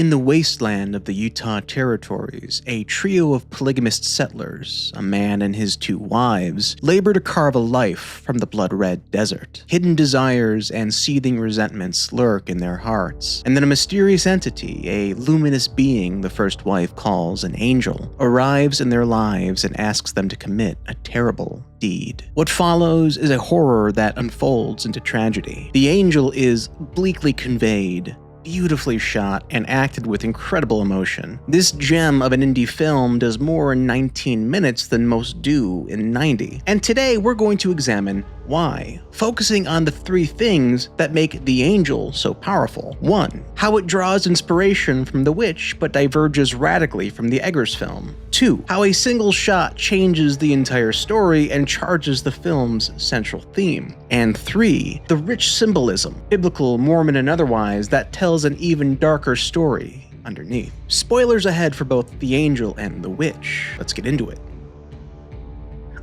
In the wasteland of the Utah territories, a trio of polygamist settlers, a man and his two wives, labor to carve a life from the blood-red desert. Hidden desires and seething resentments lurk in their hearts, and then a mysterious entity, a luminous being the first wife calls an angel, arrives in their lives and asks them to commit a terrible deed. What follows is a horror that unfolds into tragedy. The angel is bleakly conveyed, beautifully shot, and acted with incredible emotion. This gem of an indie film does more in 19 minutes than most do in 90. And today we're going to examine why, focusing on the three things that make The Angel so powerful. 1. How it draws inspiration from The Witch but diverges radically from the Eggers film. 2. How a single shot changes the entire story and charges the film's central theme. And 3. The rich symbolism, biblical, Mormon, and otherwise, that tells an even darker story underneath. Spoilers ahead for both The Angel and The Witch. Let's get into it.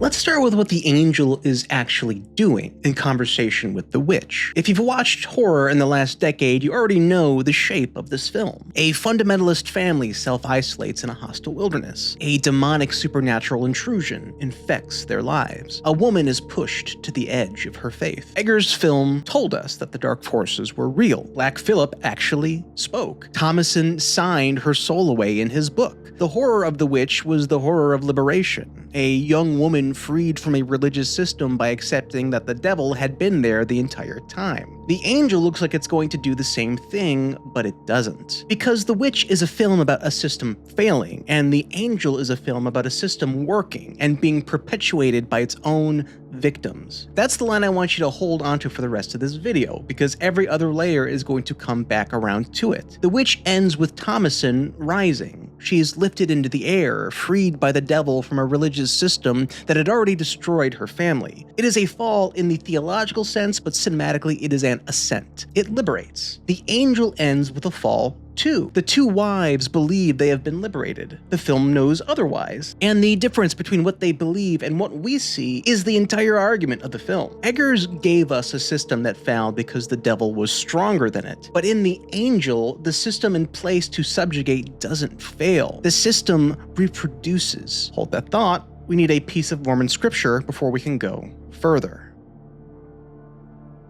Let's start with what the angel is actually doing in conversation with the witch. If you've watched horror in the last decade, you already know the shape of this film. A fundamentalist family self-isolates in a hostile wilderness. A demonic supernatural intrusion infects their lives. A woman is pushed to the edge of her faith. Eggers' film told us that the dark forces were real. Black Phillip actually spoke. Thomason signed her soul away in his book. The horror of The Witch was the horror of liberation. A young woman freed from a religious system by accepting that the devil had been there the entire time. The Angel looks like it's going to do the same thing, but it doesn't. Because The Witch is a film about a system failing, and The Angel is a film about a system working and being perpetuated by its own victims. That's the line I want you to hold onto for the rest of this video, because every other layer is going to come back around to it. The Witch ends with Thomason rising. She is lifted into the air, freed by the devil from a religious system that had already destroyed her family. It is a fall in the theological sense, but cinematically it is an ascent. It liberates. The Angel ends with a fall too. The two wives believe they have been liberated. The film knows otherwise. And the difference between what they believe and what we see is the entire argument of the film. Eggers gave us a system that failed because the devil was stronger than it. But in The Angel, the system in place to subjugate doesn't fail. The system reproduces. Hold that thought. We need a piece of Mormon scripture before we can go further.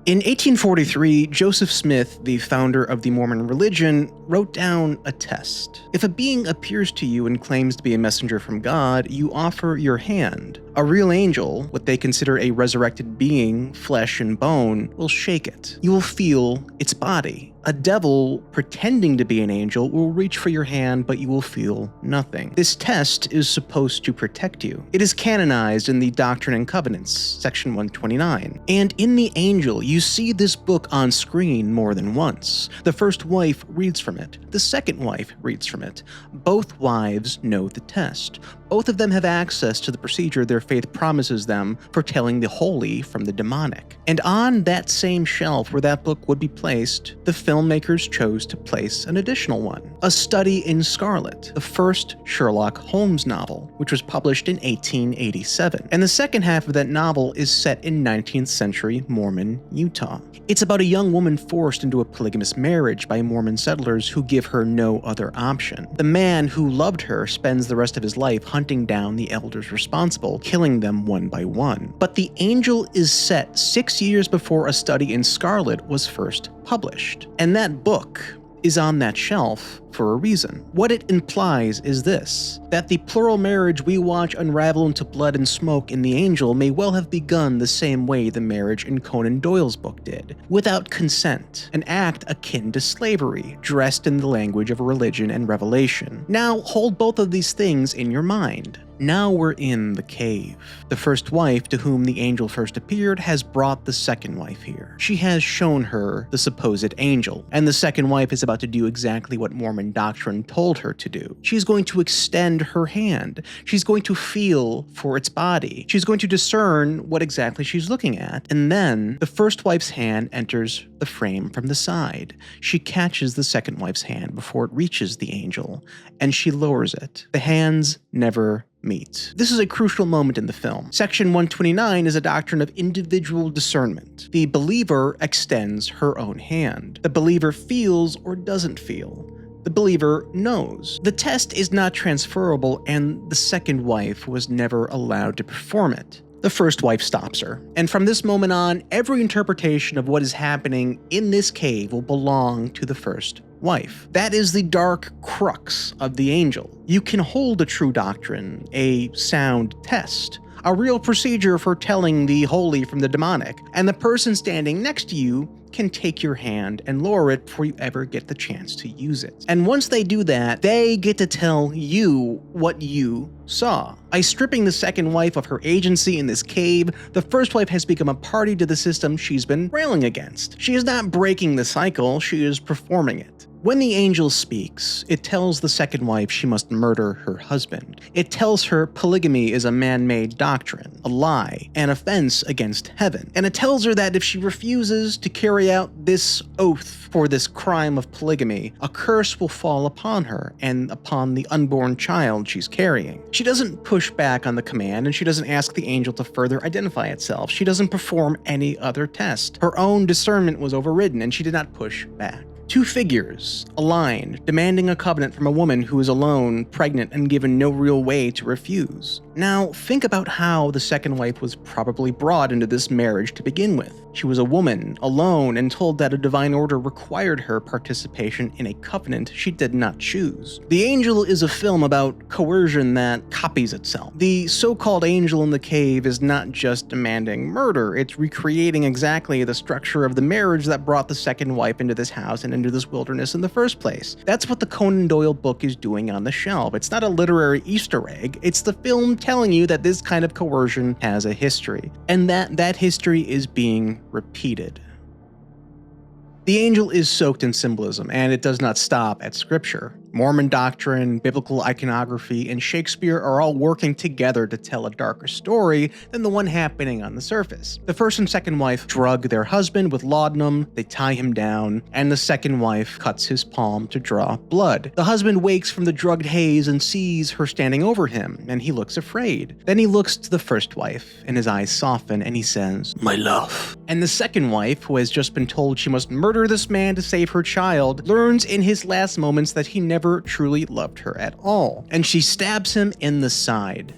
In 1843, Joseph Smith, the founder of the Mormon religion, wrote down a test. If a being appears to you and claims to be a messenger from God, you offer your hand. A real angel, what they consider a resurrected being, flesh and bone, will shake it. You will feel its body. A devil pretending to be an angel will reach for your hand, but you will feel nothing. This test is supposed to protect you. It is canonized in the Doctrine and Covenants, section 129. And in The Angel, you see this book on screen more than once. The first wife reads from it. The second wife reads from it. Both wives know the test. Both of them have access to the procedure their faith promises them for telling the holy from the demonic. And on that same shelf where that book would be placed, the filmmakers chose to place an additional one. A Study in Scarlet, the first Sherlock Holmes novel, which was published in 1887. And the second half of that novel is set in 19th century Mormon Utah. It's about a young woman forced into a polygamous marriage by Mormon settlers who give her no other option. The man who loved her spends the rest of his life hunting down the elders responsible, killing them one by one. But The Angel is set 6 years before A Study in Scarlet was first published. And that book is on that shelf for a reason. What it implies is this: that the plural marriage we watch unravel into blood and smoke in The Angel may well have begun the same way the marriage in Conan Doyle's book did, without consent, an act akin to slavery, dressed in the language of religion and revelation. Now hold both of these things in your mind. Now we're in the cave. The first wife to whom the angel first appeared has brought the second wife here. She has shown her the supposed angel, and the second wife is about to do exactly what Mormon doctrine told her to do. She's going to extend her hand. She's going to feel for its body. She's going to discern what exactly she's looking at. And then the first wife's hand enters the frame from the side. She catches the second wife's hand before it reaches the angel, and she lowers it. The hands never meet. This is a crucial moment in the film. Section 129 is a doctrine of individual discernment. The believer extends her own hand. The believer feels or doesn't feel. The believer knows. The test is not transferable, and the second wife was never allowed to perform it. The first wife stops her, and from this moment on, every interpretation of what is happening in this cave will belong to the first wife. That is the dark crux of the angel. You can hold a true doctrine, a sound test, a real procedure for telling the holy from the demonic, and the person standing next to you can take your hand and lower it before you ever get the chance to use it. And once they do that, they get to tell you what you saw. By stripping the second wife of her agency in this cave, the first wife has become a party to the system she's been railing against. She is not breaking the cycle, she is performing it. When the angel speaks, it tells the second wife she must murder her husband. It tells her polygamy is a man-made doctrine, a lie, an offense against heaven. And it tells her that if she refuses to carry out this oath for this crime of polygamy, a curse will fall upon her and upon the unborn child she's carrying. She doesn't push back on the command, and she doesn't ask the angel to further identify itself. She doesn't perform any other test. Her own discernment was overridden, and she did not push back. Two figures, aligned, demanding a covenant from a woman who is alone, pregnant, and given no real way to refuse. Now, think about how the second wife was probably brought into this marriage to begin with. She was a woman, alone, and told that a divine order required her participation in a covenant she did not choose. The Angel is a film about coercion that copies itself. The so-called angel in the cave is not just demanding murder, it's recreating exactly the structure of the marriage that brought the second wife into this house and into this wilderness in the first place. That's what the Conan Doyle book is doing on the shelf. It's not a literary Easter egg, it's the film telling you that this kind of coercion has a history, and that history is being repeated. The angel is soaked in symbolism, and it does not stop at scripture. Mormon doctrine, biblical iconography, and Shakespeare are all working together to tell a darker story than the one happening on the surface. The first and second wife drug their husband with laudanum, they tie him down, and the second wife cuts his palm to draw blood. The husband wakes from the drugged haze and sees her standing over him, and he looks afraid. Then he looks to the first wife, and his eyes soften, and he says, "My love." And the second wife, who has just been told she must murder this man to save her child, learns in his last moments that he never truly loved her at all, and she stabs him in the side,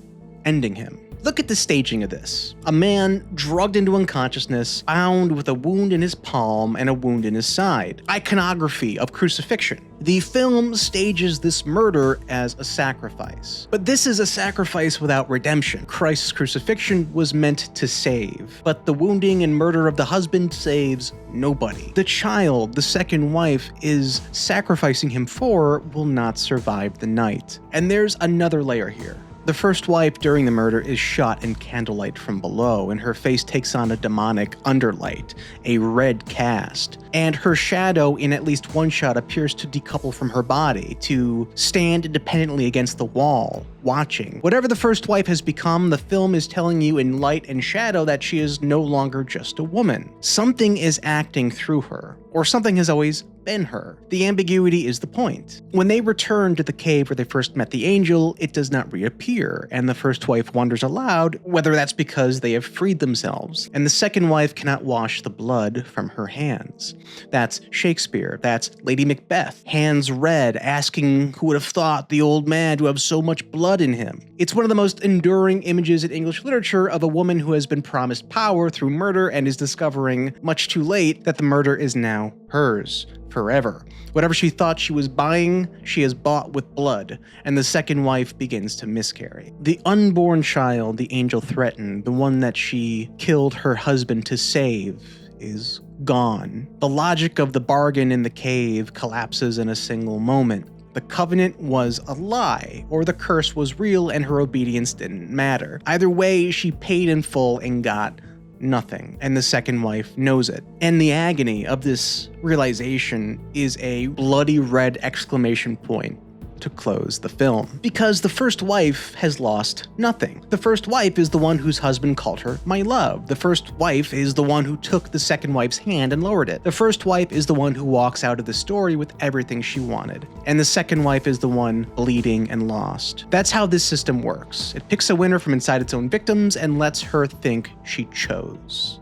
ending him. Look at the staging of this. A man drugged into unconsciousness, bound with a wound in his palm and a wound in his side. Iconography of crucifixion. The film stages this murder as a sacrifice. But this is a sacrifice without redemption. Christ's crucifixion was meant to save, but the wounding and murder of the husband saves nobody. The child the second wife is sacrificing him for will not survive the night. And there's another layer here. The first wife during the murder is shot in candlelight from below, and her face takes on a demonic underlight, a red cast. And her shadow in at least one shot appears to decouple from her body, to stand independently against the wall, watching. Whatever the first wife has become, the film is telling you in light and shadow that she is no longer just a woman. Something is acting through her, or something has always been her. The ambiguity is the point. When they return to the cave where they first met the angel, it does not reappear, and the first wife wonders aloud whether that's because they have freed themselves, and the second wife cannot wash the blood from her hands. That's Shakespeare, that's Lady Macbeth, hands red, asking who would have thought the old man to have so much blood in him. It's one of the most enduring images in English literature of a woman who has been promised power through murder and is discovering, much too late, that the murder is now hers. Forever. Whatever she thought she was buying, she has bought with blood, and the second wife begins to miscarry. The unborn child the angel threatened, the one that she killed her husband to save, is gone. The logic of the bargain in the cave collapses in a single moment. The covenant was a lie, or the curse was real and her obedience didn't matter. Either way, she paid in full and got nothing, and the second wife knows it. And the agony of this realization is a bloody red exclamation point to close the film. Because the first wife has lost nothing. The first wife is the one whose husband called her my love. The first wife is the one who took the second wife's hand and lowered it. The first wife is the one who walks out of the story with everything she wanted. And the second wife is the one bleeding and lost. That's how this system works. It picks a winner from inside its own victims and lets her think she chose.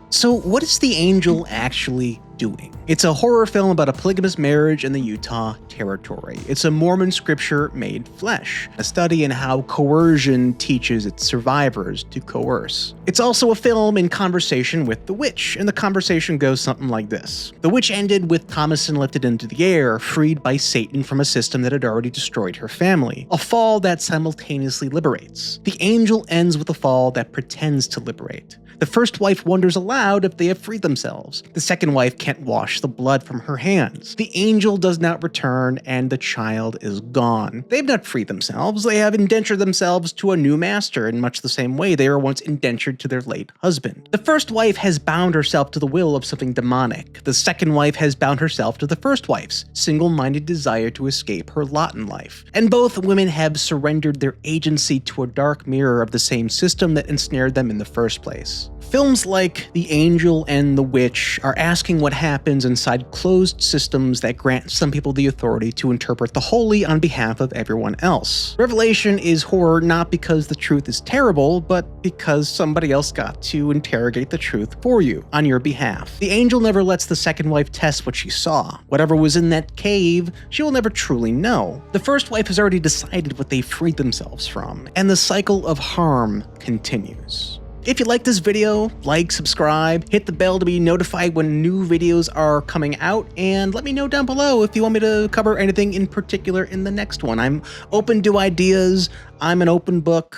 So what is the angel actually doing. It's a horror film about a polygamous marriage in the Utah Territory. It's a Mormon scripture made flesh, a study in how coercion teaches its survivors to coerce. It's also a film in conversation with the witch, and the conversation goes something like this. The witch ended with Thomason lifted into the air, freed by Satan from a system that had already destroyed her family. A fall that simultaneously liberates. The angel ends with a fall that pretends to liberate. The first wife wonders aloud if they have freed themselves. The second wife can't wash the blood from her hands. The angel does not return, and the child is gone. They have not freed themselves. They have indentured themselves to a new master in much the same way they were once indentured to their late husband. The first wife has bound herself to the will of something demonic. The second wife has bound herself to the first wife's single-minded desire to escape her lot in life. And both women have surrendered their agency to a dark mirror of the same system that ensnared them in the first place. Films like The Angel and The Witch are asking what happens inside closed systems that grant some people the authority to interpret the holy on behalf of everyone else. Revelation is horror not because the truth is terrible, but because somebody else got to interrogate the truth for you, on your behalf. The angel never lets the second wife test what she saw. Whatever was in that cave, she will never truly know. The first wife has already decided what they freed themselves from, and the cycle of harm continues. If you like this video, like, subscribe, hit the bell to be notified when new videos are coming out, and let me know down below if you want me to cover anything in particular in the next one. I'm open to ideas, I'm an open book,